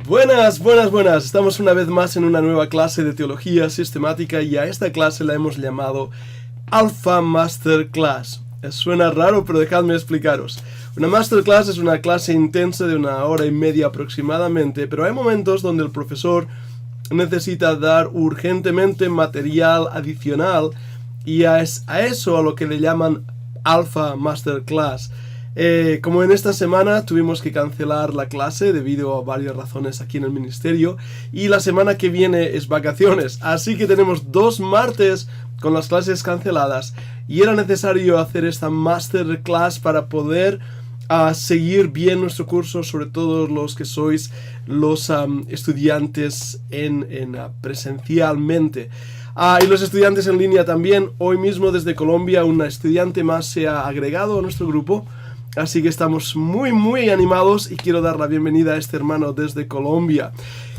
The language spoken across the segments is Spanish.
Buenas, buenas, buenas. Estamos una vez más en una nueva clase de teología sistemática y a esta clase la hemos llamado Alpha Masterclass. Suena raro, pero dejadme explicaros. Una Masterclass es una clase intensa de 1 hora y media aproximadamente, pero hay momentos donde el profesor necesita dar urgentemente material adicional y a eso a lo que le llaman Alpha Masterclass. Como en esta semana tuvimos que cancelar la clase debido a varias razones aquí en el ministerio y la semana que viene es vacaciones, así que tenemos 2 martes con las clases canceladas y era necesario hacer esta masterclass para poder seguir bien nuestro curso, sobre todo los que sois los estudiantes presencialmente. Y los estudiantes en línea también. Hoy mismo desde Colombia una estudiante más se ha agregado a nuestro grupo. Así que estamos muy animados y quiero dar la bienvenida a este hermano desde Colombia.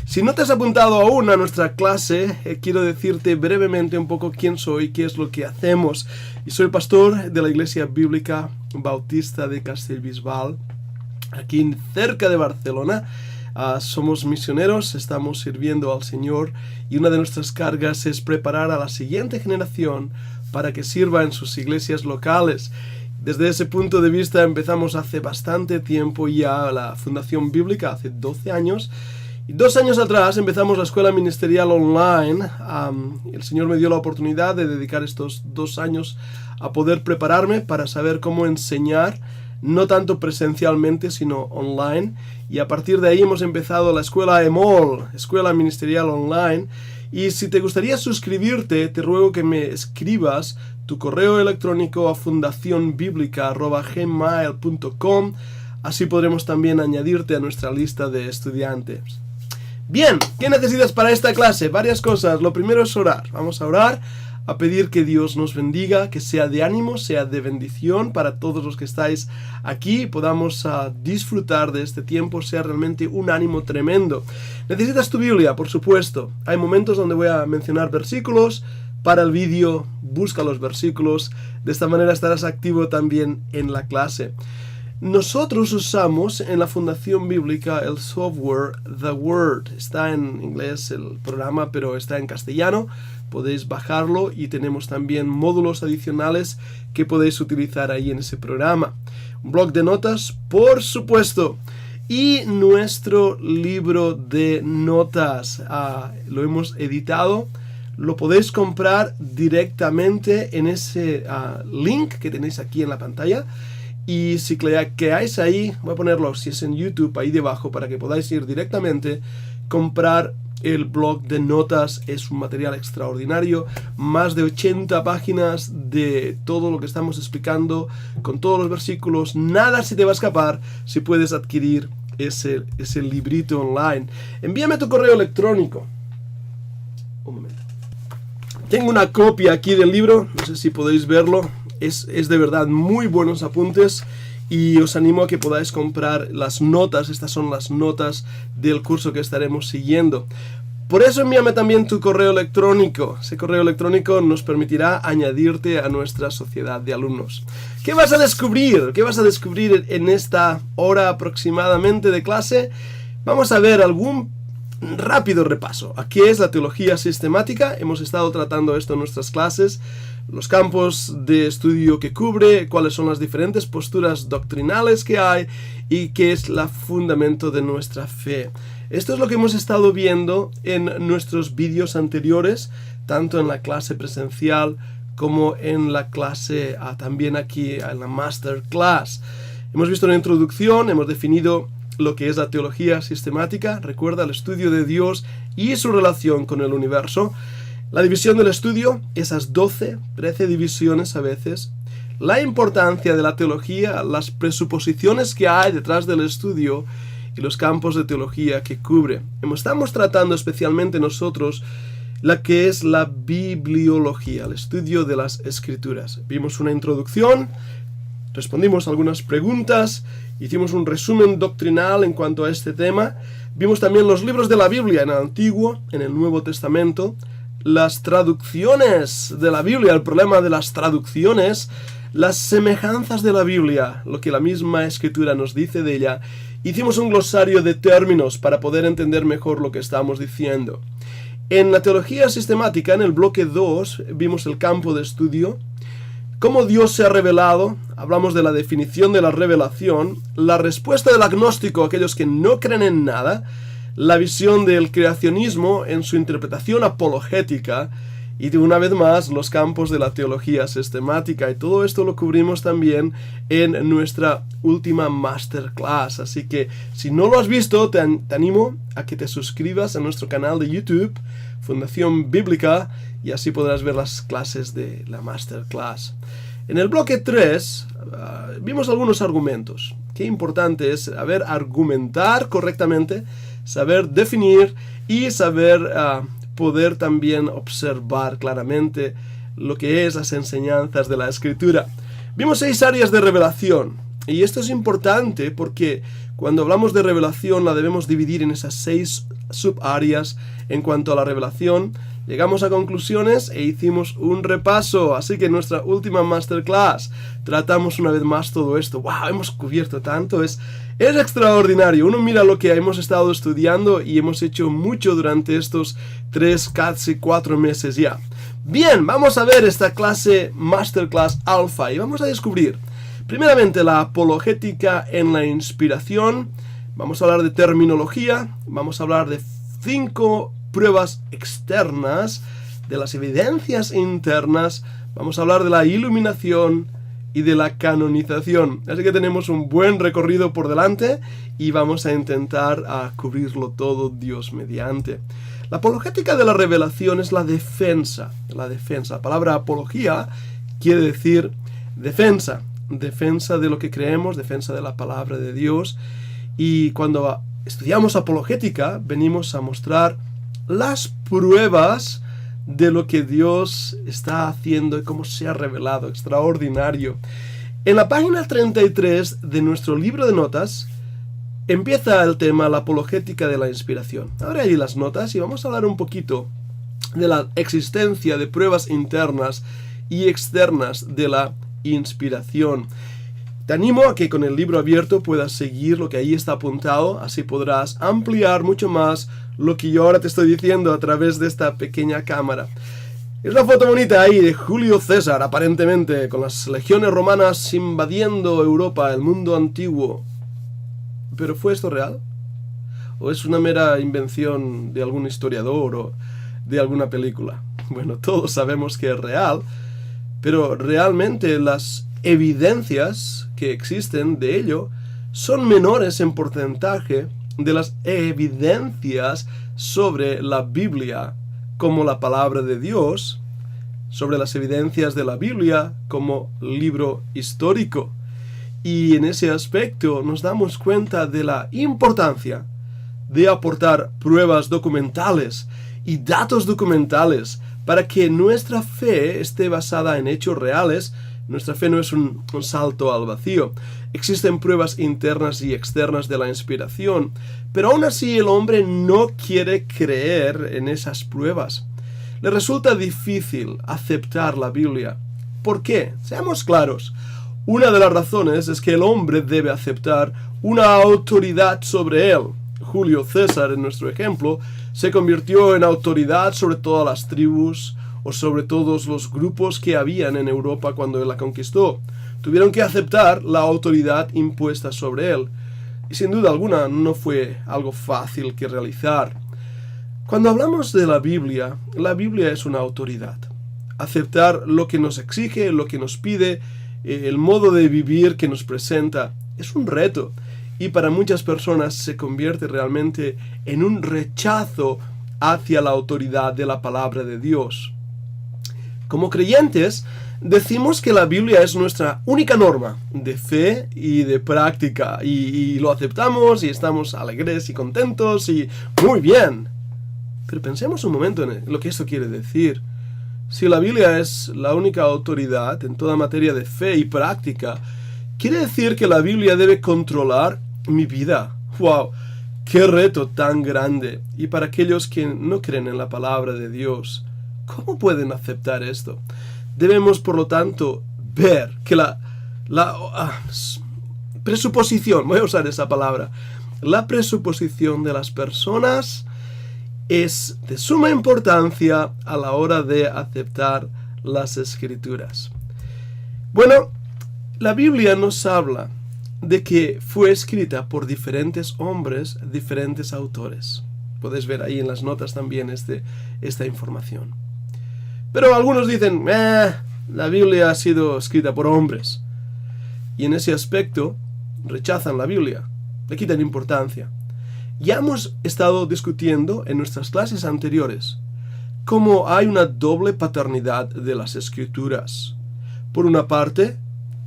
Si no te has apuntado aún a nuestra clase, quiero decirte brevemente un poco quién soy, qué es lo que hacemos. Y soy pastor de la Iglesia Bíblica Bautista de Castellbisbal, aquí cerca de Barcelona. Somos misioneros, estamos sirviendo al Señor y una de nuestras cargas es preparar a la siguiente generación para que sirva en sus iglesias locales. Desde ese punto de vista empezamos hace bastante tiempo ya la Fundación Bíblica, hace 12 años. Y 2 años atrás empezamos la escuela ministerial online. El Señor me dio la oportunidad de dedicar estos 2 años a poder prepararme para saber cómo enseñar, no tanto presencialmente, sino online. Y a partir de ahí hemos empezado la escuela EMOL, Escuela Ministerial Online. Y si te gustaría suscribirte, te ruego que me escribas tu correo electrónico a fundacionbiblica@gmail.com. Así podremos también añadirte a nuestra lista de estudiantes. Bien, ¿qué necesitas para esta clase? Varias cosas. Lo primero es orar. Vamos a orar, a pedir que Dios nos bendiga, que sea de ánimo, sea de bendición para todos los que estáis aquí, podamos disfrutar de este tiempo, sea realmente un ánimo tremendo. Necesitas tu Biblia, por supuesto. Hay momentos donde voy a mencionar versículos. Para el vídeo, busca los versículos. De esta manera estarás activo también en la clase. Nosotros usamos en la Fundación Bíblica el software The Word. Está en inglés el programa, pero está en castellano. Podéis bajarlo y tenemos también módulos adicionales que podéis utilizar ahí en ese programa. Un blog de notas, por supuesto. Y nuestro libro de notas. Lo hemos editado. Lo podéis comprar directamente en ese link que tenéis aquí en la pantalla. Y si cliqueáis ahí, voy a ponerlo si es en YouTube ahí debajo para que podáis ir directamente, comprar el blog de notas. Es un material extraordinario, más de 80 páginas de todo lo que estamos explicando, con todos los versículos, nada se te va a escapar si puedes adquirir ese librito online. Envíame tu correo electrónico. Un momento. Tengo una copia aquí del libro, no sé si podéis verlo, es de verdad muy buenos apuntes y os animo a que podáis comprar las notas. Estas son las notas del curso que estaremos siguiendo. Por eso envíame también tu correo electrónico. Ese correo electrónico nos permitirá añadirte a nuestra sociedad de alumnos. ¿Qué vas a descubrir? ¿Qué vas a descubrir en esta hora aproximadamente de clase? Vamos a ver algún rápido repaso. ¿Qué es la teología sistemática? Hemos estado tratando esto en nuestras clases. Los campos de estudio que cubre, cuáles son las diferentes posturas doctrinales que hay y qué es el fundamento de nuestra fe. Esto es lo que hemos estado viendo en nuestros vídeos anteriores, tanto en la clase presencial como en la clase también aquí en la Masterclass. Hemos visto una introducción, hemos definido lo que es la teología sistemática. Recuerda el estudio de Dios y su relación con el universo. La división del estudio, esas 12, 13 divisiones a veces. La importancia de la teología, las presuposiciones que hay detrás del estudio y los campos de teología que cubre. Estamos tratando especialmente nosotros la que es la bibliología, el estudio de las escrituras. Vimos una introducción, respondimos algunas preguntas, hicimos un resumen doctrinal en cuanto a este tema. Vimos también los libros de la Biblia en el Antiguo, en el Nuevo Testamento, las traducciones de la Biblia, el problema de las traducciones, las semejanzas de la Biblia, lo que la misma Escritura nos dice de ella. Hicimos un glosario de términos para poder entender mejor lo que estamos diciendo. En la teología sistemática, en el bloque 2, vimos el campo de estudio, cómo Dios se ha revelado, hablamos de la definición de la revelación, la respuesta del agnóstico a aquellos que no creen en nada, la visión del creacionismo en su interpretación apologética, y una vez más los campos de la teología sistemática, y todo esto lo cubrimos también en nuestra última masterclass. Así que si no lo has visto, te animo a que te suscribas a nuestro canal de YouTube, Fundación Bíblica, y así podrás ver las clases de la masterclass. En el bloque 3 vimos algunos argumentos. Qué importante es saber argumentar correctamente, saber definir y saber poder también observar claramente lo que es las enseñanzas de la Escritura. Vimos 6 áreas de revelación, y esto es importante porque cuando hablamos de revelación la debemos dividir en esas 6 subáreas. En cuanto a la revelación, llegamos a conclusiones e hicimos un repaso, así que en nuestra última masterclass tratamos una vez más todo esto. ¡Wow! Hemos cubierto tanto, es extraordinario. Uno mira lo que hemos estado estudiando y hemos hecho mucho durante estos 3, casi 4 meses ya. Bien, vamos a ver esta clase Masterclass Alpha y vamos a descubrir primeramente la apologética en la inspiración. Vamos a hablar de terminología, vamos a hablar de 5 pruebas externas, de las evidencias internas, vamos a hablar de la iluminación y de la canonización. Así que tenemos un buen recorrido por delante y vamos a intentar cubrirlo todo, Dios mediante. La apologética de la revelación es la defensa. La palabra apología quiere decir defensa. Defensa de lo que creemos, defensa de la palabra de Dios. Y cuando estudiamos apologética, venimos a mostrar las pruebas de lo que Dios está haciendo y cómo se ha revelado. Extraordinario. En la página 33 de nuestro libro de notas empieza el tema la apologética de la inspiración. Ahora ahí las notas y vamos a hablar un poquito de la existencia de pruebas internas y externas de la inspiración. Te animo a que con el libro abierto puedas seguir lo que ahí está apuntado, así podrás ampliar mucho más lo que yo ahora te estoy diciendo a través de esta pequeña cámara. Es una foto bonita ahí de Julio César, aparentemente, con las legiones romanas invadiendo Europa, el mundo antiguo. ¿Pero fue esto real? ¿O es una mera invención de algún historiador o de alguna película? Bueno, todos sabemos que es real, pero realmente las evidencias que existen de ello son menores en porcentaje de las evidencias sobre la Biblia como la palabra de Dios, sobre las evidencias de la Biblia como libro histórico. Y en ese aspecto nos damos cuenta de la importancia de aportar pruebas documentales y datos documentales para que nuestra fe esté basada en hechos reales. Nuestra fe no es un salto al vacío. Existen pruebas internas y externas de la inspiración, pero aún así el hombre no quiere creer en esas pruebas. Le resulta difícil aceptar la Biblia. ¿Por qué? Seamos claros. Una de las razones es que el hombre debe aceptar una autoridad sobre él. Julio César, en nuestro ejemplo, se convirtió en autoridad sobre todas las tribus o sobre todos los grupos que habían en Europa cuando él la conquistó. Tuvieron que aceptar la autoridad impuesta sobre él. Y sin duda alguna no fue algo fácil que realizar. Cuando hablamos de la Biblia es una autoridad. Aceptar lo que nos exige, lo que nos pide, el modo de vivir que nos presenta, es un reto. Y para muchas personas se convierte realmente en un rechazo hacia la autoridad de la palabra de Dios. Como creyentes, decimos que la Biblia es nuestra única norma de fe y de práctica, y lo aceptamos y estamos alegres y contentos y muy bien. Pero pensemos un momento en lo que esto quiere decir. Si la Biblia es la única autoridad en toda materia de fe y práctica, ¿quiere decir que la Biblia debe controlar mi vida? ¡Wow! ¡Qué reto tan grande! Y para aquellos que no creen en la palabra de Dios, ¿cómo pueden aceptar esto? Debemos, por lo tanto, ver que la presuposición, voy a usar esa palabra, la presuposición de las personas es de suma importancia a la hora de aceptar las Escrituras. Bueno, la Biblia nos habla de que fue escrita por diferentes hombres, diferentes autores. Podéis ver ahí en las notas también esta información. Pero algunos dicen, la Biblia ha sido escrita por hombres. Y en ese aspecto rechazan la Biblia, le quitan importancia. Ya hemos estado discutiendo en nuestras clases anteriores cómo hay una doble paternidad de las Escrituras. Por una parte,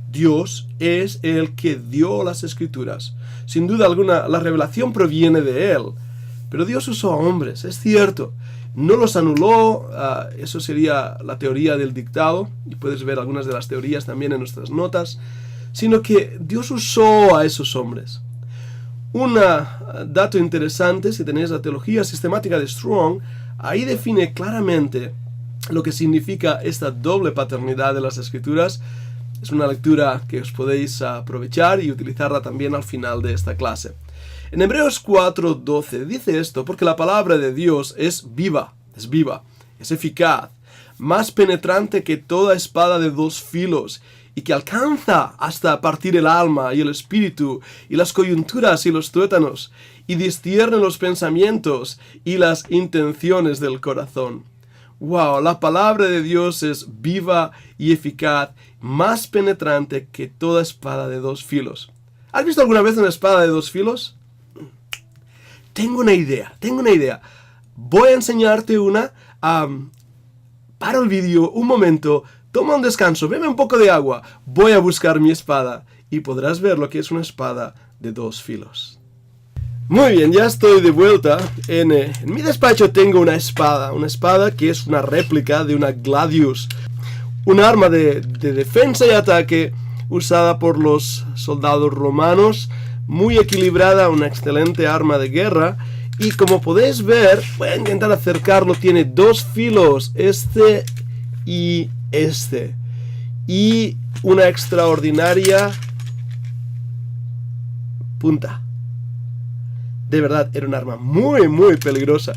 Dios es el que dio las Escrituras. Sin duda alguna, la revelación proviene de Él. Pero Dios usó a hombres, es cierto. No los anuló, eso sería la teoría del dictado, y puedes ver algunas de las teorías también en nuestras notas, sino que Dios usó a esos hombres. Un dato interesante, si tenéis la teología sistemática de Strong, ahí define claramente lo que significa esta doble paternidad de las Escrituras. Es una lectura que os podéis aprovechar y utilizarla también al final de esta clase. En Hebreos 4:12 dice esto, porque la palabra de Dios es viva, es eficaz, más penetrante que toda espada de dos filos, y que alcanza hasta partir el alma y el espíritu, y las coyunturas y los tuétanos, y discierne los pensamientos y las intenciones del corazón. ¡Wow! La palabra de Dios es viva y eficaz, más penetrante que toda espada de dos filos. ¿Has visto alguna vez una espada de dos filos? Tengo una idea. Voy a enseñarte una. Para el vídeo, un momento, toma un descanso, bebe un poco de agua, voy a buscar mi espada y podrás ver lo que es una espada de dos filos. Muy bien, ya estoy de vuelta. En mi despacho tengo una espada que es una réplica de una Gladius, un arma de defensa y ataque usada por los soldados romanos, muy equilibrada, una excelente arma de guerra. Y como podéis ver, voy a intentar acercarlo, tiene dos filos, este y este, y una extraordinaria punta. De verdad, era un arma muy, muy peligrosa.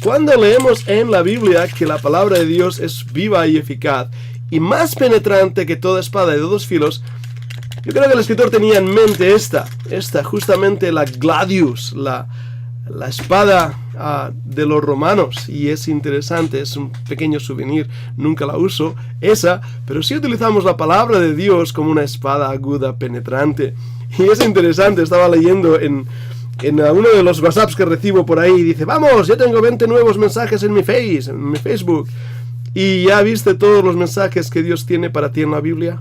Cuando leemos en la Biblia que la palabra de Dios es viva y eficaz, y más penetrante que toda espada de dos filos, yo creo que el escritor tenía en mente esta justamente la Gladius, la espada de los romanos, y es interesante, es un pequeño souvenir, nunca la uso, pero sí utilizamos la palabra de Dios como una espada aguda, penetrante, y es interesante, estaba leyendo en uno de los WhatsApps que recibo por ahí, y dice, vamos, ya tengo 20 nuevos mensajes en mi Facebook, y ya viste todos los mensajes que Dios tiene para ti en la Biblia.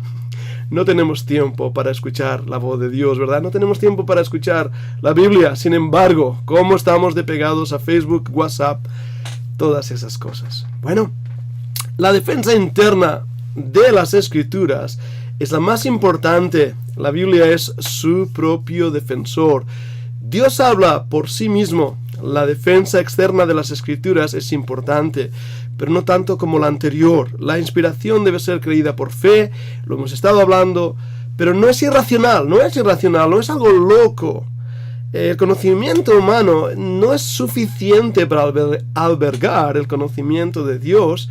No tenemos tiempo para escuchar la voz de Dios, ¿verdad? No tenemos tiempo para escuchar la Biblia. Sin embargo, ¿cómo estamos de pegados a Facebook, WhatsApp, todas esas cosas? Bueno, la defensa interna de las Escrituras es la más importante. La Biblia es su propio defensor. Dios habla por sí mismo. La defensa externa de las Escrituras es importante, pero no tanto como la anterior. La inspiración debe ser creída por fe, lo hemos estado hablando, pero no es irracional, no es algo loco. El conocimiento humano no es suficiente para albergar el conocimiento de Dios,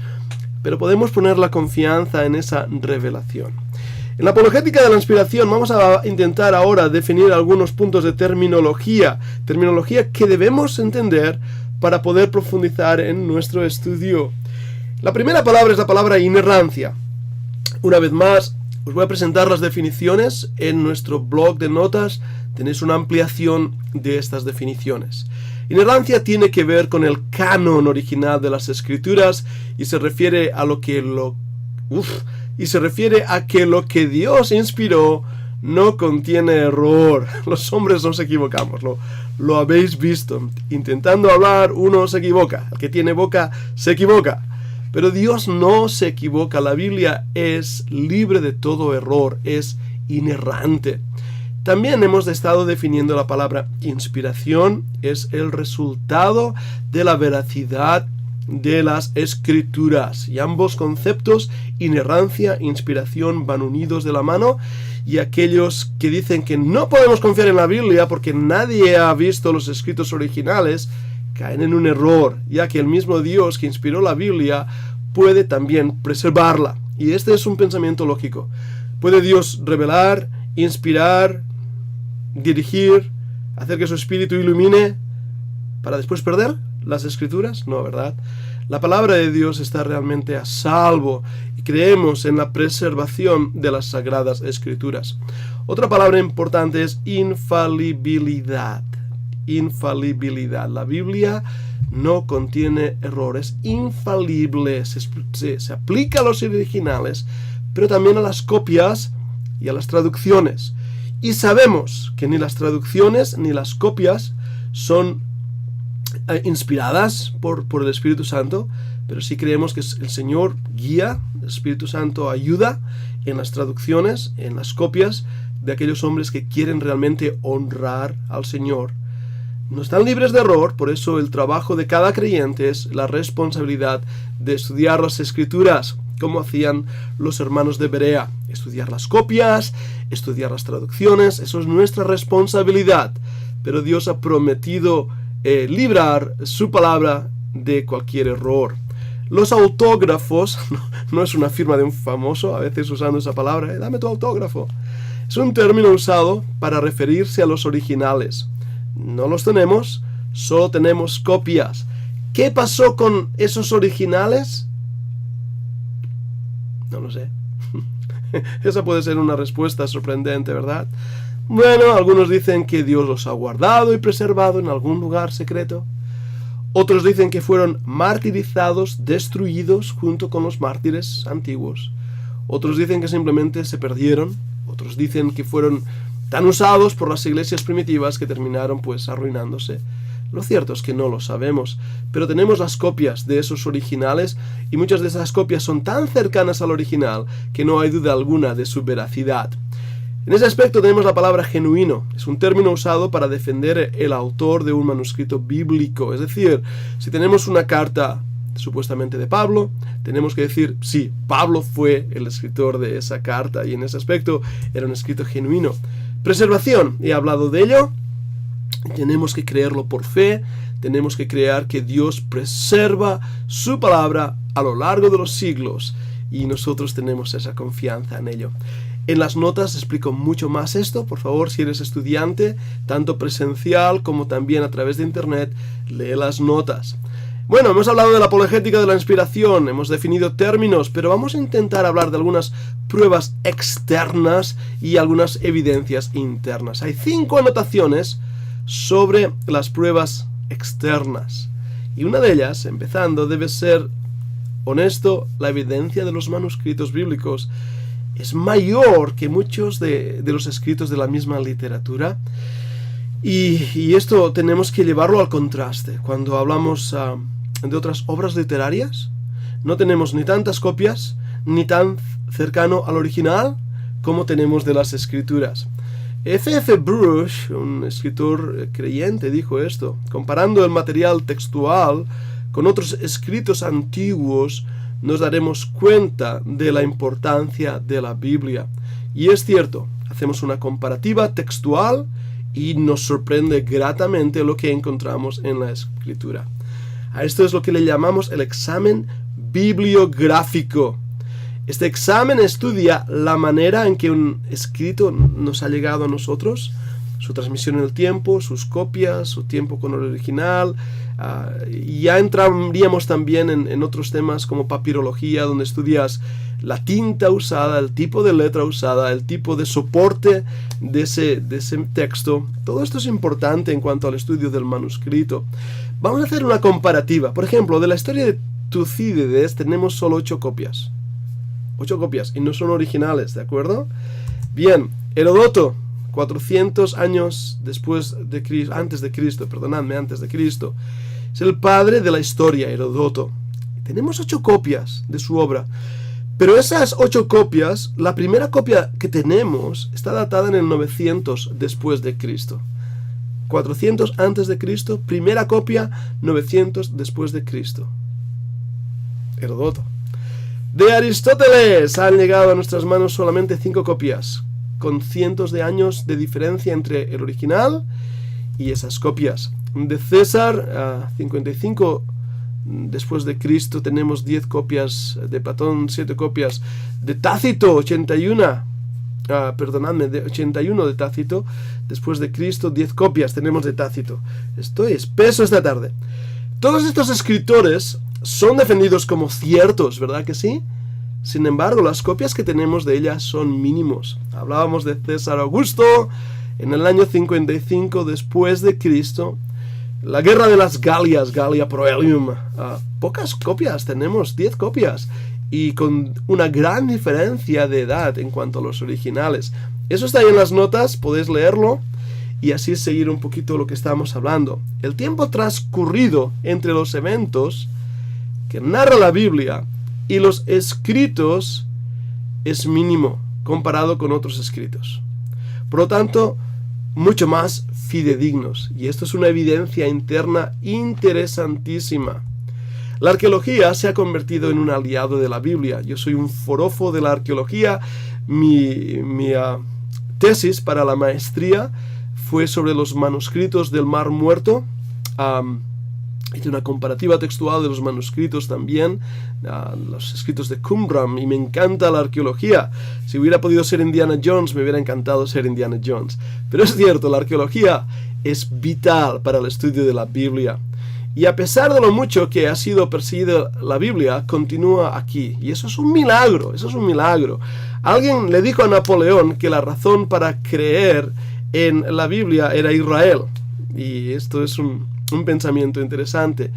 pero podemos poner la confianza en esa revelación. En la apologética de la inspiración vamos a intentar ahora definir algunos puntos de terminología que debemos entender para poder profundizar en nuestro estudio. La primera palabra es la palabra inerrancia. Una vez más, os voy a presentar las definiciones en nuestro blog de notas. Tenéis una ampliación de estas definiciones. Inerrancia tiene que ver con el canon original de las Escrituras y se refiere a que lo que Dios inspiró no contiene error. Los hombres nos equivocamos, lo habéis visto. Intentando hablar, uno se equivoca. El que tiene boca se equivoca. Pero Dios no se equivoca. La Biblia es libre de todo error, es inerrante. También hemos estado definiendo la palabra inspiración. Es el resultado de la veracidad de las Escrituras. Y ambos conceptos, inerrancia e inspiración, van unidos de la mano. Y aquellos que dicen que no podemos confiar en la Biblia porque nadie ha visto los escritos originales, caen en un error, ya que el mismo Dios que inspiró la Biblia puede también preservarla. Y este es un pensamiento lógico. ¿Puede Dios revelar, inspirar, dirigir, hacer que su espíritu ilumine para después perder las Escrituras? No, ¿verdad? La palabra de Dios está realmente a salvo y creemos en la preservación de las Sagradas Escrituras. Otra palabra importante es infalibilidad. Infalibilidad. La Biblia no contiene errores, infalible, se aplica a los originales, pero también a las copias y a las traducciones. Y sabemos que ni las traducciones ni las copias son inspiradas por el Espíritu Santo, pero sí creemos que el Señor guía, el Espíritu Santo ayuda en las traducciones, en las copias de aquellos hombres que quieren realmente honrar al Señor. No están libres de error, por eso el trabajo de cada creyente es la responsabilidad de estudiar las Escrituras, como hacían los hermanos de Berea. Estudiar las copias, estudiar las traducciones, eso es nuestra responsabilidad. Pero Dios ha prometido librar su palabra de cualquier error. Los autógrafos, no es una firma de un famoso, a veces usando esa palabra, dame tu autógrafo. Es un término usado para referirse a los originales. No los tenemos, solo tenemos copias. ¿Qué pasó con esos originales? No lo sé. Esa puede ser una respuesta sorprendente, ¿verdad? Bueno, algunos dicen que Dios los ha guardado y preservado en algún lugar secreto. Otros dicen que fueron martirizados, destruidos junto con los mártires antiguos. Otros dicen que simplemente se perdieron. Otros dicen que fueron tan usados por las iglesias primitivas que terminaron pues arruinándose. Lo cierto es que no lo sabemos, pero tenemos las copias de esos originales y muchas de esas copias son tan cercanas al original que no hay duda alguna de su veracidad. En ese aspecto tenemos la palabra genuino. Es un término usado para defender el autor de un manuscrito bíblico. Es decir, si tenemos una carta supuestamente de Pablo, tenemos que decir, sí, Pablo fue el escritor de esa carta y en ese aspecto era un escrito genuino. Preservación, he hablado de ello. Tenemos que creerlo por fe, tenemos que creer que Dios preserva su palabra a lo largo de los siglos y nosotros tenemos esa confianza en ello. En las notas explico mucho más esto, por favor, si eres estudiante, tanto presencial como también a través de internet, lee las notas. Bueno, hemos hablado de la apologética de la inspiración, hemos definido términos, pero vamos a intentar hablar de algunas pruebas externas y algunas evidencias internas. Hay 5 anotaciones sobre las pruebas externas. Y una de ellas, empezando, debe ser honesto, la evidencia de los manuscritos bíblicos es mayor que muchos de los escritos de la misma literatura. Y esto tenemos que llevarlo al contraste. Cuando hablamos de otras obras literarias, no tenemos ni tantas copias, ni tan cercano al original, como tenemos de las Escrituras. F.F. Bruce, un escritor creyente, dijo esto: comparando el material textual con otros escritos antiguos, nos daremos cuenta de la importancia de la Biblia. Y es cierto, hacemos una comparativa textual y nos sorprende gratamente lo que encontramos en la Escritura. A esto es lo que le llamamos el examen bibliográfico. Este examen estudia la manera en que un escrito nos ha llegado a nosotros, su transmisión en el tiempo, sus copias, su tiempo con el original. Ya entraríamos también en otros temas como papirología, donde estudias la tinta usada, el tipo de letra usada, el tipo de soporte de ese texto. Todo esto es importante en cuanto al estudio del manuscrito. Vamos a hacer una comparativa. Por ejemplo, de la historia de Tucídides tenemos solo 8 copias. 8 copias y no son originales, ¿de acuerdo? Bien, Heródoto, 400 años antes de Cristo. Es el padre de la historia, Heródoto. Tenemos 8 copias de su obra. Pero esas 8 copias, la primera copia que tenemos está datada en el 900 después de Cristo. 400 antes de Cristo, primera copia 900 después de Cristo. Heródoto. De Aristóteles han llegado a nuestras manos solamente 5 copias, con cientos de años de diferencia entre el original y esas copias. De César, 55 después de Cristo, tenemos 10 copias, de Platón 7 copias, de Tácito 81, de 81 de Tácito, después de Cristo 10 copias tenemos de Tácito. Estoy espeso esta tarde. Todos estos escritores son defendidos como ciertos, ¿verdad que sí? Sin embargo, las copias que tenemos de ellas son mínimos. Hablábamos de César Augusto en el año 55 después de Cristo. La guerra de las Galias, Gallia Proelium. Pocas copias, tenemos 10 copias. Y con una gran diferencia de edad en cuanto a los originales. Eso está ahí en las notas, podéis leerlo. Y así seguir un poquito lo que estamos hablando. El tiempo transcurrido entre los eventos que narra la Biblia y los escritos es mínimo comparado con otros escritos. Por lo tanto, mucho más fidedignos. Y esto es una evidencia interna interesantísima. La arqueología se ha convertido en un aliado de la Biblia. Yo soy un forofo de la arqueología. Mi tesis para la maestría fue sobre los manuscritos del Mar Muerto. Hice una comparativa textual de los manuscritos también, los escritos de Qumran, y me encanta la arqueología. Si hubiera podido ser Indiana Jones, me hubiera encantado ser Indiana Jones. Pero es cierto, la arqueología es vital para el estudio de la Biblia. Y a pesar de lo mucho que ha sido perseguida la Biblia, continúa aquí. Y eso es un milagro, eso es un milagro. Alguien le dijo a Napoleón que la razón para creer en la Biblia era Israel. Y esto es un pensamiento interesante.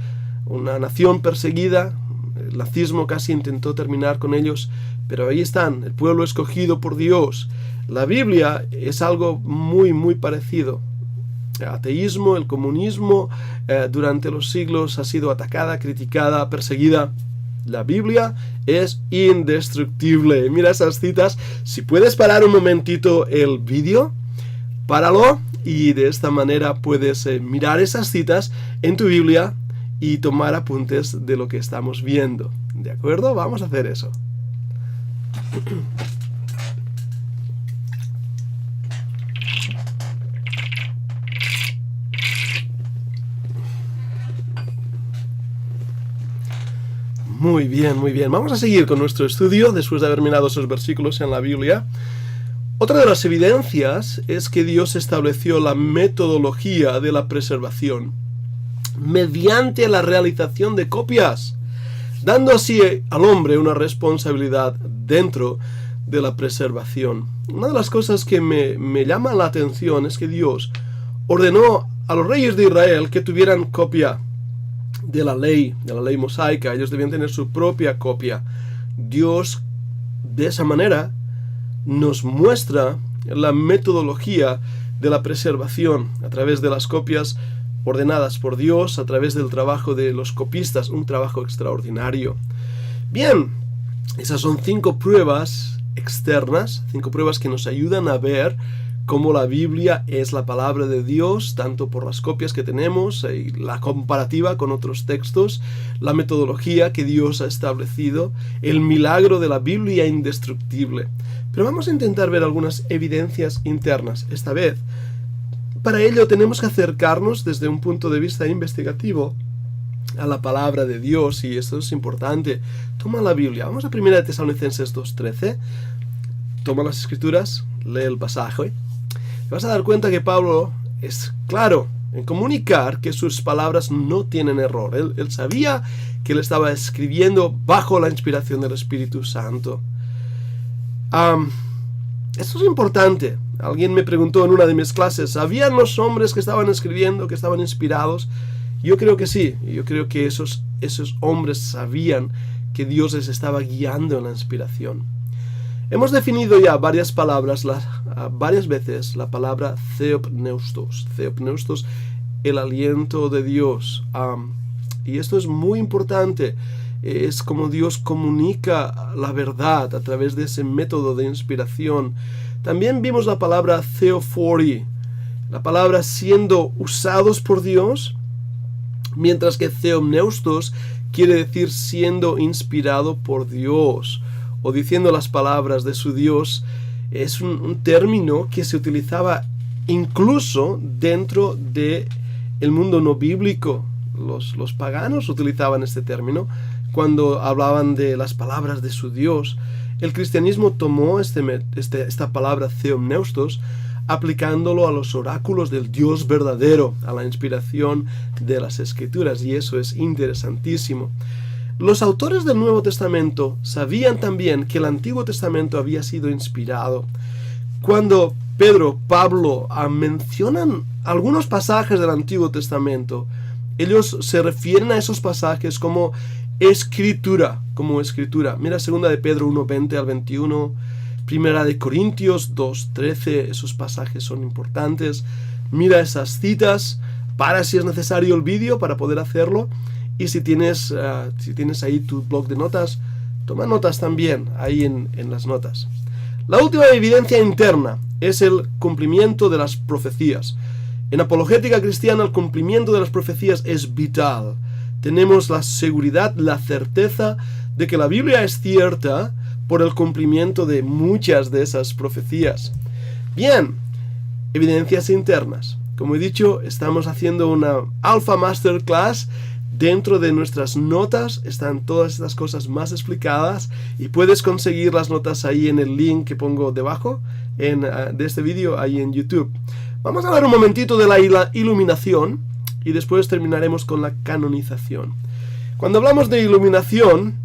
Una nación perseguida, el nazismo casi intentó terminar con ellos, pero ahí están, el pueblo escogido por Dios. La Biblia es algo muy, muy parecido. El ateísmo, el comunismo, durante los siglos ha sido atacada, criticada, perseguida. La Biblia es indestructible. Mira esas citas. Si puedes parar un momentito el vídeo, páralo. Y de esta manera puedes mirar esas citas en tu Biblia y tomar apuntes de lo que estamos viendo. ¿De acuerdo? Vamos a hacer eso. Muy bien, muy bien. Vamos a seguir con nuestro estudio después de haber mirado esos versículos en la Biblia. Otra de las evidencias es que Dios estableció la metodología de la preservación mediante la realización de copias, dando así al hombre una responsabilidad dentro de la preservación. Una de las cosas que me llama la atención es que Dios ordenó a los reyes de Israel que tuvieran copia de la ley mosaica. Ellos debían tener su propia copia. Dios, de esa manera, nos muestra la metodología de la preservación a través de las copias ordenadas por Dios, a través del trabajo de los copistas, un trabajo extraordinario. Bien, esas son 5 pruebas externas, 5 pruebas que nos ayudan a ver cómo la Biblia es la palabra de Dios, tanto por las copias que tenemos, y la comparativa con otros textos, la metodología que Dios ha establecido, el milagro de la Biblia indestructible. Pero vamos a intentar ver algunas evidencias internas esta vez. Para ello tenemos que acercarnos desde un punto de vista investigativo a la palabra de Dios, y esto es importante. Toma la Biblia, vamos a 1 Tesalonicenses 2:13, toma las escrituras, lee el pasaje. Te vas a dar cuenta que Pablo es claro en comunicar que sus palabras no tienen error. Él sabía que él estaba escribiendo bajo la inspiración del Espíritu Santo. Esto es importante. Alguien me preguntó en una de mis clases, ¿sabían los hombres que estaban escribiendo, que estaban inspirados? Yo creo que sí. Yo creo que esos hombres sabían que Dios les estaba guiando en la inspiración. Hemos definido ya varias palabras, varias veces la palabra theopneustos. Theopneustos, el aliento de Dios. Y esto es muy importante. Es como Dios comunica la verdad a través de ese método de inspiración. También vimos la palabra theophori, la palabra siendo usados por Dios, mientras que theopneustos quiere decir siendo inspirado por Dios o diciendo las palabras de su Dios. Es un término que se utilizaba incluso dentro del mundo no bíblico. Los paganos utilizaban este término cuando hablaban de las palabras de su Dios. El cristianismo tomó esta palabra theomneustos, aplicándolo a los oráculos del Dios verdadero, a la inspiración de las Escrituras, y eso es interesantísimo. Los autores del Nuevo Testamento sabían también que el Antiguo Testamento había sido inspirado. Cuando Pedro, Pablo mencionan algunos pasajes del Antiguo Testamento, ellos se refieren a esos pasajes como escritura. Mira 2 de Pedro 1:20 al 21, 1 de Corintios 2:13, esos pasajes son importantes. Mira esas citas, para si es necesario el vídeo para poder hacerlo, y si tienes ahí tu blog de notas, toma notas también ahí en las notas. La última evidencia interna es el cumplimiento de las profecías. En apologética cristiana, el cumplimiento de las profecías es vital. Tenemos la seguridad, la certeza de que la Biblia es cierta por el cumplimiento de muchas de esas profecías. Bien, evidencias internas. Como he dicho, estamos haciendo una Alpha Masterclass. Dentro de nuestras notas están todas estas cosas más explicadas y puedes conseguir las notas ahí en el link que pongo debajo de este vídeo ahí en YouTube. Vamos a hablar un momentito de la iluminación y después terminaremos con la canonización. Cuando hablamos de iluminación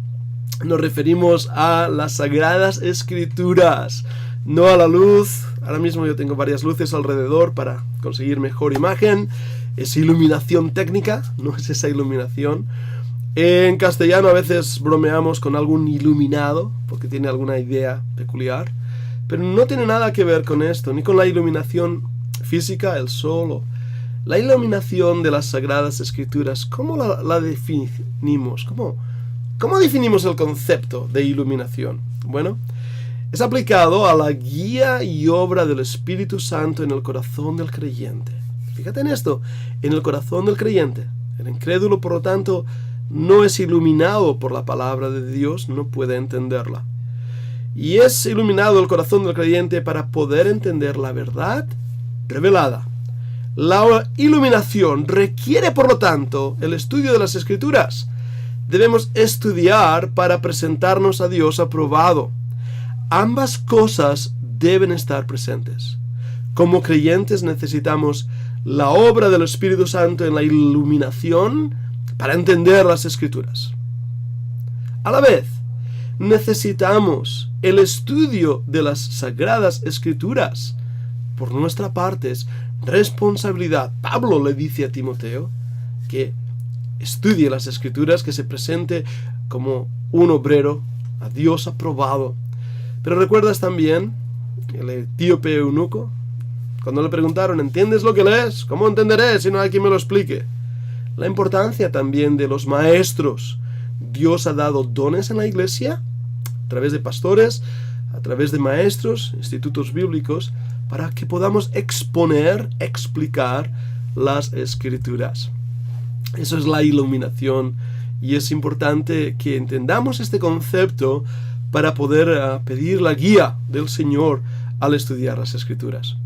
nos referimos a las Sagradas Escrituras, no a la luz. Ahora mismo yo tengo varias luces alrededor para conseguir mejor imagen. Es iluminación técnica, no es esa iluminación. En castellano a veces bromeamos con algún iluminado, porque tiene alguna idea peculiar, pero no tiene nada que ver con esto, ni con la iluminación física, el sol. La iluminación de las Sagradas Escrituras, ¿cómo la definimos? ¿Cómo definimos el concepto de iluminación? Bueno, es aplicado a la guía y obra del Espíritu Santo en el corazón del creyente. Fíjate en esto, en el corazón del creyente. El incrédulo, por lo tanto, no es iluminado por la palabra de Dios, no puede entenderla. Y es iluminado el corazón del creyente para poder entender la verdad revelada. La iluminación requiere, por lo tanto, el estudio de las Escrituras. Debemos estudiar para presentarnos a Dios aprobado. Ambas cosas deben estar presentes. Como creyentes necesitamos la obra del Espíritu Santo en la iluminación para entender las Escrituras. A la vez, necesitamos el estudio de las Sagradas Escrituras. Por nuestra parte es responsabilidad. Pablo le dice a Timoteo que estudie las Escrituras, que se presente como un obrero a Dios aprobado. Pero recuerdas también el etíope eunuco, cuando le preguntaron, ¿entiendes lo que lees? ¿Cómo entenderé si no hay quien me lo explique? La importancia también de los maestros. Dios ha dado dones en la iglesia, a través de pastores, a través de maestros, institutos bíblicos, para que podamos explicar las Escrituras. Eso es la iluminación, y es importante que entendamos este concepto para poder pedir la guía del Señor al estudiar las Escrituras.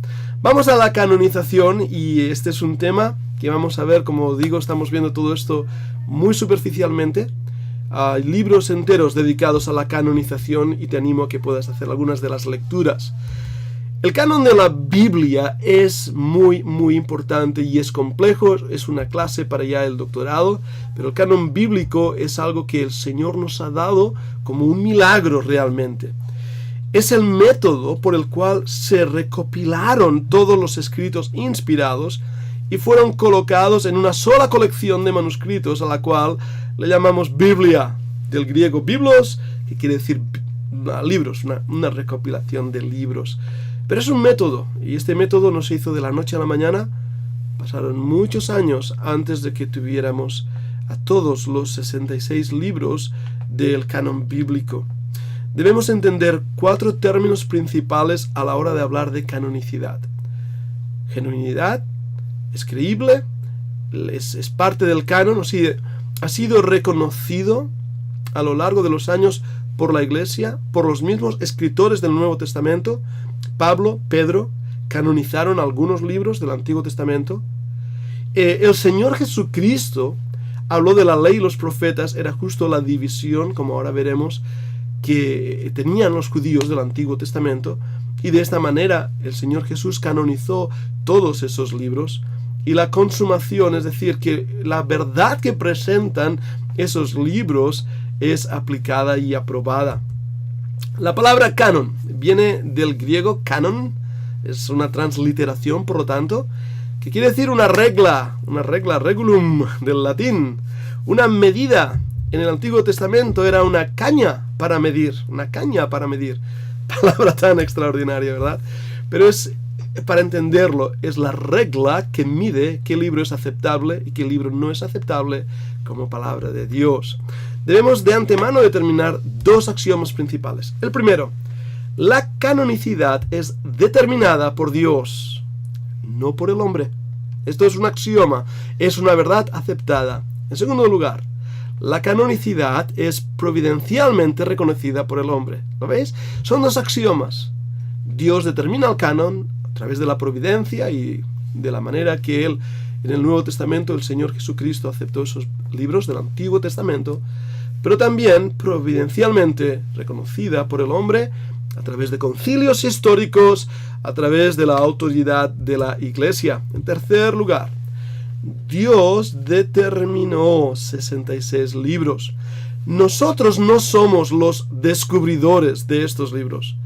Vamos a la canonización, y este es un tema que vamos a ver. Como digo, estamos viendo todo esto muy superficialmente. Hay libros enteros dedicados a la canonización y te animo a que puedas hacer algunas de las lecturas. El canon de la Biblia es muy importante y es complejo, es una clase para ya el doctorado, pero el canon bíblico es algo que el Señor nos ha dado como un milagro realmente. Es el método por el cual se recopilaron todos los escritos inspirados y fueron colocados en una sola colección de manuscritos, a la cual le llamamos Biblia, del griego biblos, que quiere decir libros, una recopilación de libros. Pero es un método, y este método no se hizo de la noche a la mañana. Pasaron muchos años antes de que tuviéramos a todos los 66 libros del canon bíblico. Debemos entender 4 términos principales a la hora de hablar de canonicidad. Genuinidad, es creíble, es parte del canon, o sea, ha sido reconocido a lo largo de los años por la Iglesia, por los mismos escritores del Nuevo Testamento. Pablo, Pedro, canonizaron algunos libros del Antiguo Testamento. El Señor Jesucristo habló de la ley y los profetas. Era justo la división, como ahora veremos, que tenían los judíos del Antiguo Testamento, y de esta manera el Señor Jesús canonizó todos esos libros. Y la consumación, es decir, que la verdad que presentan esos libros es aplicada y aprobada. La palabra canon viene del griego canon, es una transliteración, por lo tanto, que quiere decir una regla, regulum del latín, una medida. En el Antiguo Testamento era una caña para medir, palabra tan extraordinaria, ¿verdad? Pero es, para entenderlo, es la regla que mide qué libro es aceptable y qué libro no es aceptable como palabra de Dios. Debemos de antemano determinar dos axiomas principales. El primero, la canonicidad es determinada por Dios, no por el hombre. Esto es un axioma, es una verdad aceptada. En segundo lugar, la canonicidad es providencialmente reconocida por el hombre. ¿Lo veis? Son dos axiomas. Dios determina el canon a través de la providencia y de la manera que Él, en el Nuevo Testamento, el Señor Jesucristo aceptó esos libros del Antiguo Testamento, pero también providencialmente reconocida por el hombre a través de concilios históricos, a través de la autoridad de la Iglesia. En tercer lugar, Dios determinó 66 libros. Nosotros no somos los descubridores de estos libros,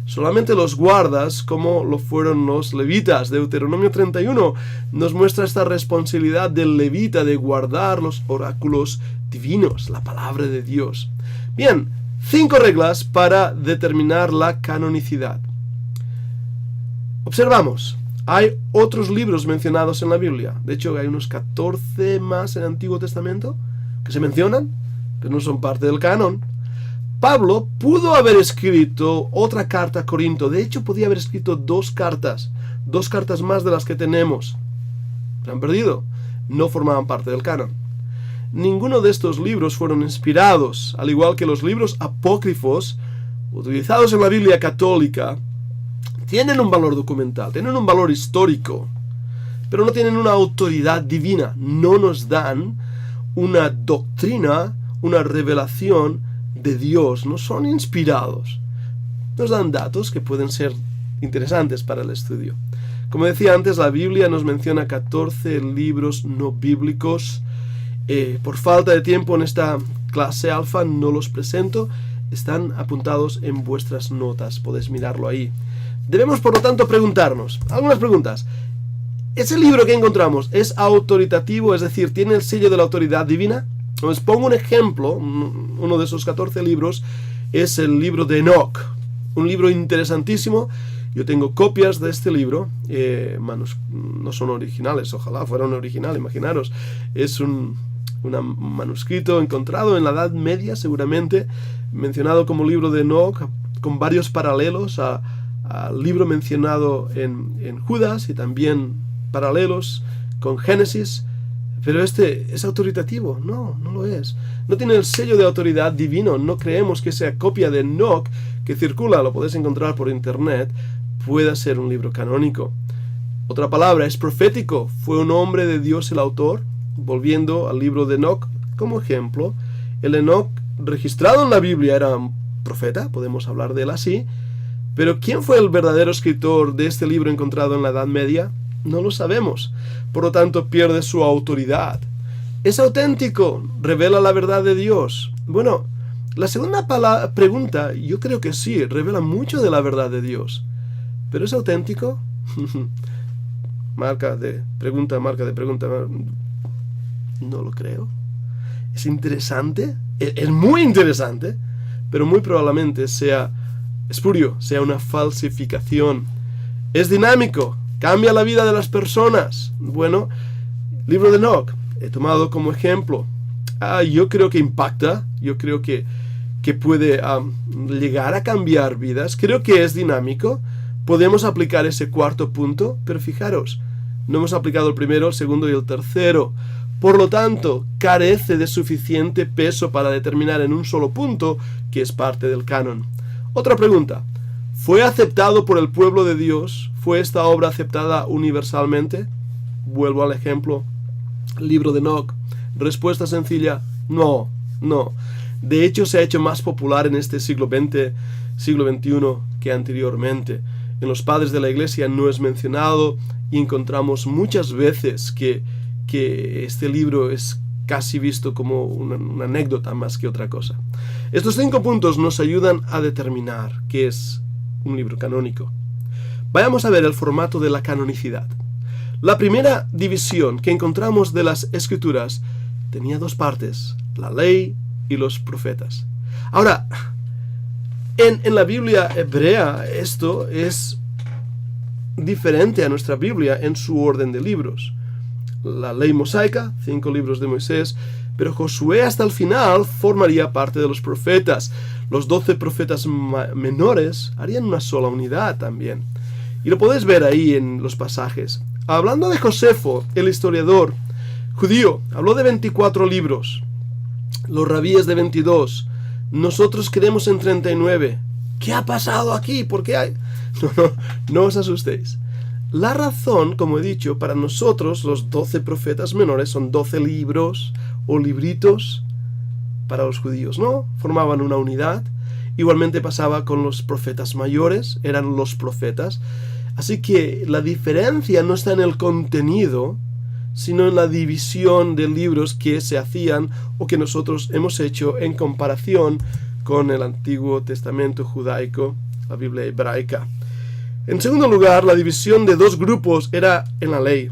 solamente los guardas, como lo fueron los levitas. Deuteronomio 31 nos muestra esta responsabilidad del levita de guardar los oráculos divinos, la palabra de Dios. Bien, 5 reglas para determinar la canonicidad. Observamos, hay otros libros mencionados en la Biblia. De hecho, hay unos 14 más en el Antiguo Testamento que se mencionan, pero no son parte del canon. Pablo pudo haber escrito otra carta a Corinto. De hecho, podía haber escrito 2 cartas más de las que tenemos. Se han perdido. No formaban parte del canon. Ninguno de estos libros fueron inspirados, al igual que los libros apócrifos utilizados en la Biblia católica. Tienen un valor documental, tienen un valor histórico, pero no tienen una autoridad divina. No nos dan una doctrina, una revelación de Dios. No son inspirados. Nos dan datos que pueden ser interesantes para el estudio. Como decía antes, la Biblia nos menciona 14 libros no bíblicos. Por falta de tiempo en esta clase alfa no los presento. Están apuntados en vuestras notas. Podéis mirarlo ahí. Debemos, por lo tanto, preguntarnos algunas preguntas. ¿Ese libro que encontramos es autoritativo? Es decir, ¿tiene el sello de la autoridad divina? Os pongo un ejemplo. Uno de esos 14 libros es el libro de Enoch. Un libro interesantísimo. Yo tengo copias de este libro. No son originales, ojalá fueran originales, imaginaros. Es un manuscrito encontrado en la Edad Media, seguramente, mencionado como libro de Enoch, con varios paralelos al libro mencionado en Judas, y también paralelos con Génesis. Pero este es autoritativo. No lo es. No tiene el sello de autoridad divino. No creemos que sea copia de Enoch que circula, lo podéis encontrar por internet, pueda ser un libro canónico. Otra palabra, es profético. ¿Fue un hombre de Dios el autor? Volviendo al libro de Enoch como ejemplo, el Enoch registrado en la Biblia era un profeta, podemos hablar de él así, pero ¿quién fue el verdadero escritor de este libro encontrado en la Edad Media? No lo sabemos, por lo tanto pierde su autoridad. ¿Es auténtico? ¿Revela la verdad de Dios? Bueno, la segunda pregunta, yo creo que sí, revela mucho de la verdad de Dios. ¿Pero es auténtico? marca de pregunta. No lo creo. Es interesante, es muy interesante, pero muy probablemente sea espurio, sea una falsificación. Es dinámico, cambia la vida de las personas. Bueno, libro de Enoch, he tomado como ejemplo. Yo creo que impacta, yo creo que puede llegar a cambiar vidas. Creo que es dinámico. Podemos aplicar ese cuarto punto, pero fijaros, no hemos aplicado el primero, el segundo y el tercero. Por lo tanto, carece de suficiente peso para determinar en un solo punto que es parte del canon. Otra pregunta. ¿Fue aceptado por el pueblo de Dios? ¿Fue esta obra aceptada universalmente? Vuelvo al ejemplo. Libro de Enoc. Respuesta sencilla. No. De hecho, se ha hecho más popular en este siglo XX, siglo XXI que anteriormente. En los padres de la Iglesia no es mencionado y encontramos muchas veces que este libro es casi visto como una anécdota más que otra cosa. Estos 5 puntos nos ayudan a determinar qué es un libro canónico. Vayamos a ver el formato de la canonicidad. La primera división que encontramos de las Escrituras tenía 2 partes, la ley y los profetas. Ahora, en la Biblia hebrea esto es diferente a nuestra Biblia en su orden de libros. La ley mosaica, 5 libros de Moisés, pero Josué hasta el final formaría parte de los profetas. Los 12 profetas menores harían una sola unidad también. Y lo podéis ver ahí en los pasajes. Hablando de Josefo, el historiador judío, habló de 24 libros. Los rabíes de 22. Nosotros creemos en 39. ¿Qué ha pasado aquí? ¿Por qué hay? No os asustéis. La razón, como he dicho, para nosotros los 12 profetas menores son 12 libros o libritos. Para los judíos no, formaban una unidad. Igualmente pasaba con los profetas mayores, eran los profetas. Así que la diferencia no está en el contenido, sino en la división de libros que se hacían o que nosotros hemos hecho en comparación con el Antiguo Testamento judaico, la Biblia hebraica. En segundo lugar, la división de 2 grupos era en la ley.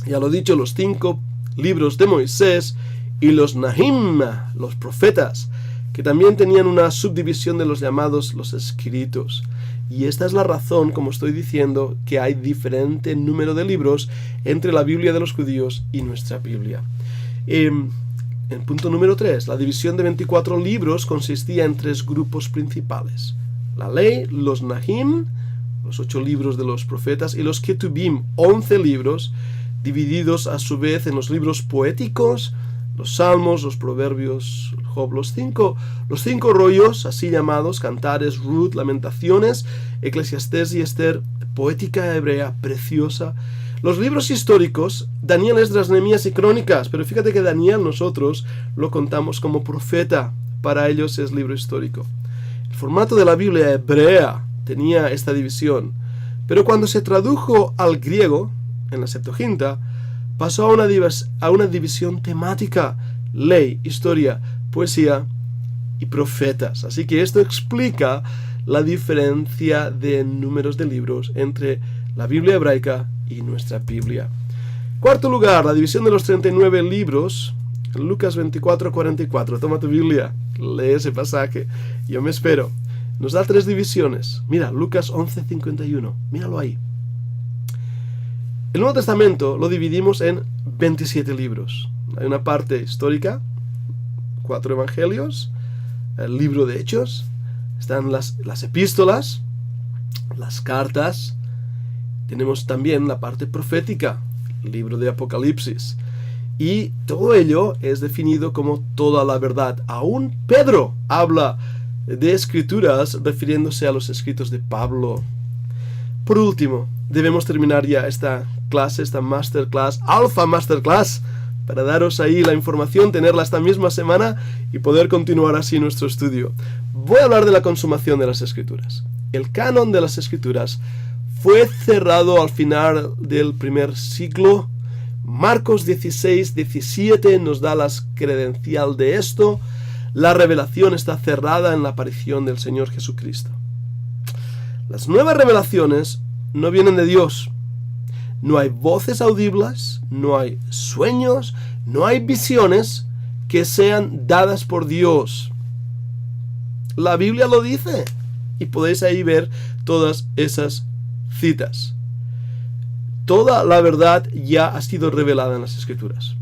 Ya lo he dicho, los 5 libros de Moisés y los Nahim, los profetas, que también tenían una subdivisión de los llamados los escritos. Y esta es la razón, como estoy diciendo, que hay diferente número de libros entre la Biblia de los judíos y nuestra Biblia. En punto número 3, la división de 24 libros consistía en 3 grupos principales. La ley, los Nahim, los 8 libros de los profetas, y los Ketubim, 11 libros, divididos a su vez en los libros poéticos, los Salmos, los Proverbios, Job, los cinco rollos, así llamados, Cantares, Ruth, Lamentaciones, Eclesiastés y Esther, poética hebrea preciosa. Los libros históricos, Daniel, Esdras, Nehemías y Crónicas, pero fíjate que Daniel nosotros lo contamos como profeta, para ellos es libro histórico. El formato de la Biblia hebrea tenía esta división, pero cuando se tradujo al griego, en la Septuaginta, pasó a una división temática, ley, historia, poesía y profetas. Así que esto explica la diferencia de números de libros entre la Biblia hebraica y nuestra Biblia. Cuarto lugar, la división de los 39 libros, Lucas 24:44. Toma tu Biblia, lee ese pasaje, yo me espero. Nos da 3 divisiones. Mira, Lucas 11:51, míralo ahí. El Nuevo Testamento lo dividimos en 27 libros. Hay una parte histórica, 4 evangelios, el libro de Hechos, están las epístolas, las cartas, tenemos también la parte profética, el libro de Apocalipsis, y todo ello es definido como toda la verdad. Aún Pedro habla de escrituras refiriéndose a los escritos de Pablo. Por último, debemos terminar ya esta clase, esta masterclass, Alpha Masterclass, para daros ahí la información, tenerla esta misma semana y poder continuar así nuestro estudio. Voy a hablar de la consumación de las Escrituras. El canon de las Escrituras fue cerrado al final del primer siglo. Marcos 16:17 nos da la credencial de esto. La revelación está cerrada en la aparición del Señor Jesucristo. Las nuevas revelaciones no vienen de Dios. No hay voces audibles, no hay sueños, no hay visiones que sean dadas por Dios. La Biblia lo dice y podéis ahí ver todas esas citas. Toda la verdad ya ha sido revelada en las Escrituras.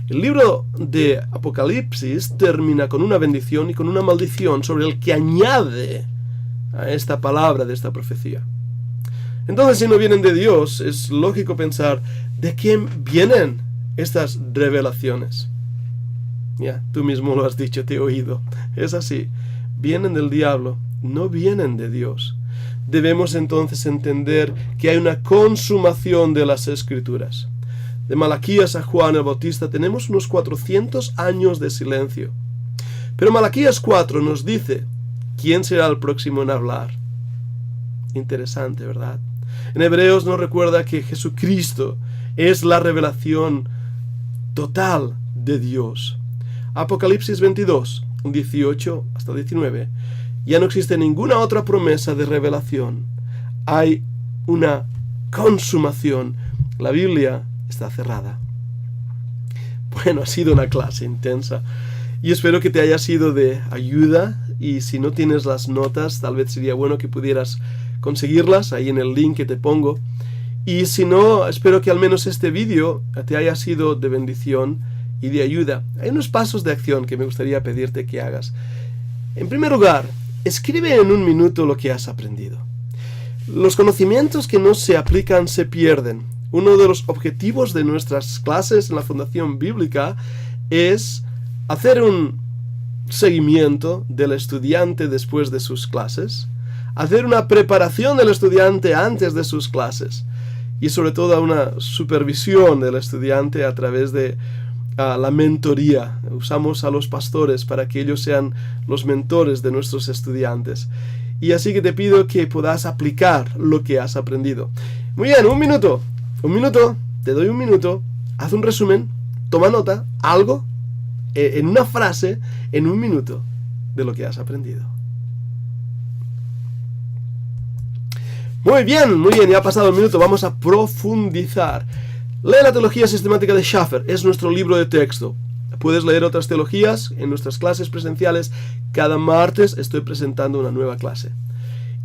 El libro de Apocalipsis termina con una bendición y con una maldición sobre el que añade a esta palabra de esta profecía. Entonces, si no vienen de Dios, es lógico pensar, ¿de quién vienen estas revelaciones. Ya, tú mismo lo has dicho, te he oído. Es así. Vienen del diablo, no vienen de Dios. Debemos entonces entender que hay una consumación de las Escrituras. De Malaquías a Juan el Bautista tenemos unos 400 años de silencio. Pero Malaquías 4 nos dice quién será el próximo en hablar. Interesante, ¿verdad? En Hebreos nos recuerda que Jesucristo es la revelación total de Dios. Apocalipsis 22, 18 hasta 19. Ya no existe ninguna otra promesa de revelación. Hay una consumación. La Biblia está cerrada. Bueno, ha sido una clase intensa. Y espero que te haya sido de ayuda. Y si no tienes las notas, tal vez sería bueno que pudieras conseguirlas ahí en el link que te pongo. Y si no, espero que al menos este vídeo te haya sido de bendición y de ayuda. Hay unos pasos de acción que me gustaría pedirte que hagas. En primer lugar, escribe en 1 minuto lo que has aprendido. Los conocimientos que no se aplican se pierden. Uno de los objetivos de nuestras clases en la Fundación Bíblica es hacer un seguimiento del estudiante después de sus clases, hacer una preparación del estudiante antes de sus clases y sobre todo una supervisión del estudiante a través de la mentoría. Usamos a los pastores para que ellos sean los mentores de nuestros estudiantes. Y así que te pido que puedas aplicar lo que has aprendido. Muy bien, 1 minuto. 1 minuto, te doy 1 minuto. Haz un resumen, toma nota, algo, en una frase, en 1 minuto, de lo que has aprendido. Muy bien, ya ha pasado 1 minuto, vamos a profundizar. Lee la teología sistemática de Schaffer, es nuestro libro de texto. Puedes leer otras teologías en nuestras clases presenciales. Cada martes estoy presentando una nueva clase.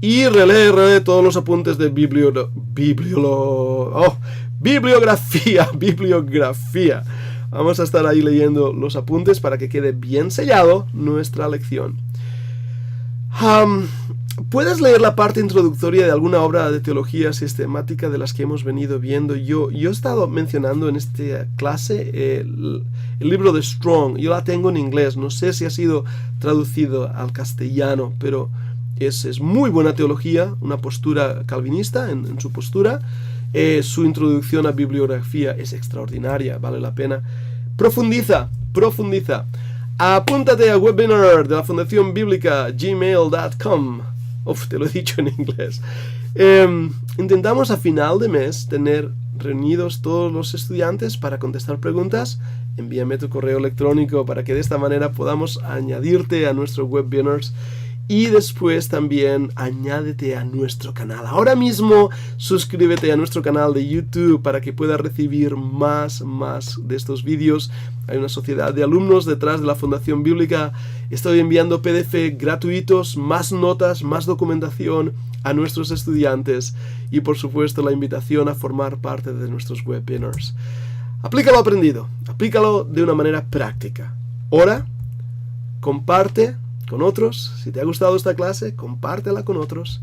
Y relee todos los apuntes de bibliografía. Vamos a estar ahí leyendo los apuntes para que quede bien sellado nuestra lección. Puedes leer la parte introductoria de alguna obra de teología sistemática de las que hemos venido viendo. Yo he estado mencionando en esta clase el libro de Strong. Yo la tengo en inglés, no sé si ha sido traducido al castellano, pero es muy buena teología, una postura calvinista en su postura. Su introducción a bibliografía es extraordinaria, vale la pena. Profundiza. Apúntate a webinar de la Fundación Bíblica, gmail.com. Te lo he dicho en inglés. Intentamos a final de mes tener reunidos todos los estudiantes para contestar preguntas. Envíame tu correo electrónico para que de esta manera podamos añadirte a nuestro webinars. Y después también añádete a nuestro canal. Ahora mismo suscríbete a nuestro canal de YouTube para que puedas recibir más de estos vídeos. Hay una sociedad de alumnos detrás de la Fundación Bíblica. Estoy enviando PDF gratuitos, más notas, más documentación a nuestros estudiantes. Y por supuesto la invitación a formar parte de nuestros webinars. Aplícalo aprendido. Aplícalo de una manera práctica. Ora, comparte con otros. Si te ha gustado esta clase, compártela con otros.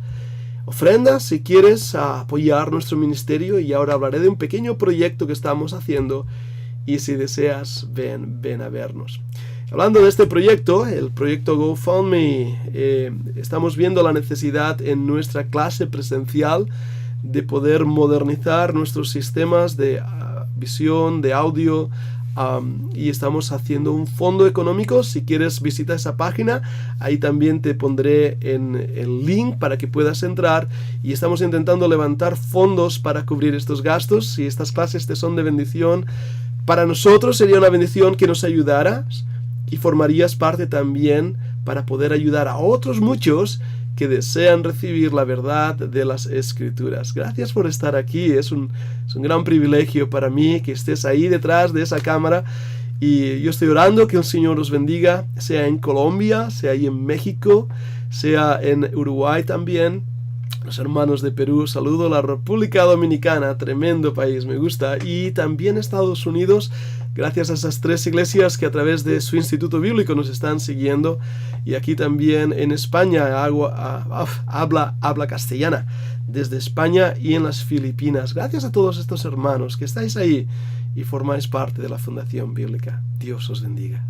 Ofrenda si quieres apoyar nuestro ministerio, y ahora hablaré de un pequeño proyecto que estamos haciendo, y si deseas, ven a vernos. Hablando de este proyecto, el proyecto GoFundMe, estamos viendo la necesidad en nuestra clase presencial de poder modernizar nuestros sistemas de visión, de audio, y estamos haciendo un fondo económico. Si quieres, visita esa página, ahí también te pondré en el link para que puedas entrar, y estamos intentando levantar fondos para cubrir estos gastos. Si estas clases te son de bendición, para nosotros sería una bendición que nos ayudaras, y formarías parte también para poder ayudar a otros muchos que desean recibir la verdad de las Escrituras. Gracias por estar aquí. Es un gran privilegio para mí que estés ahí detrás de esa cámara, y yo estoy orando que el Señor os bendiga, sea en Colombia, sea ahí en México, sea en Uruguay también. Los hermanos de Perú, saludo. La República Dominicana, tremendo país, me gusta. Y también Estados Unidos, gracias a esas 3 iglesias que a través de su Instituto Bíblico nos están siguiendo. Y aquí también en España, habla castellana, desde España y en las Filipinas. Gracias a todos estos hermanos que estáis ahí y formáis parte de la Fundación Bíblica. Dios os bendiga.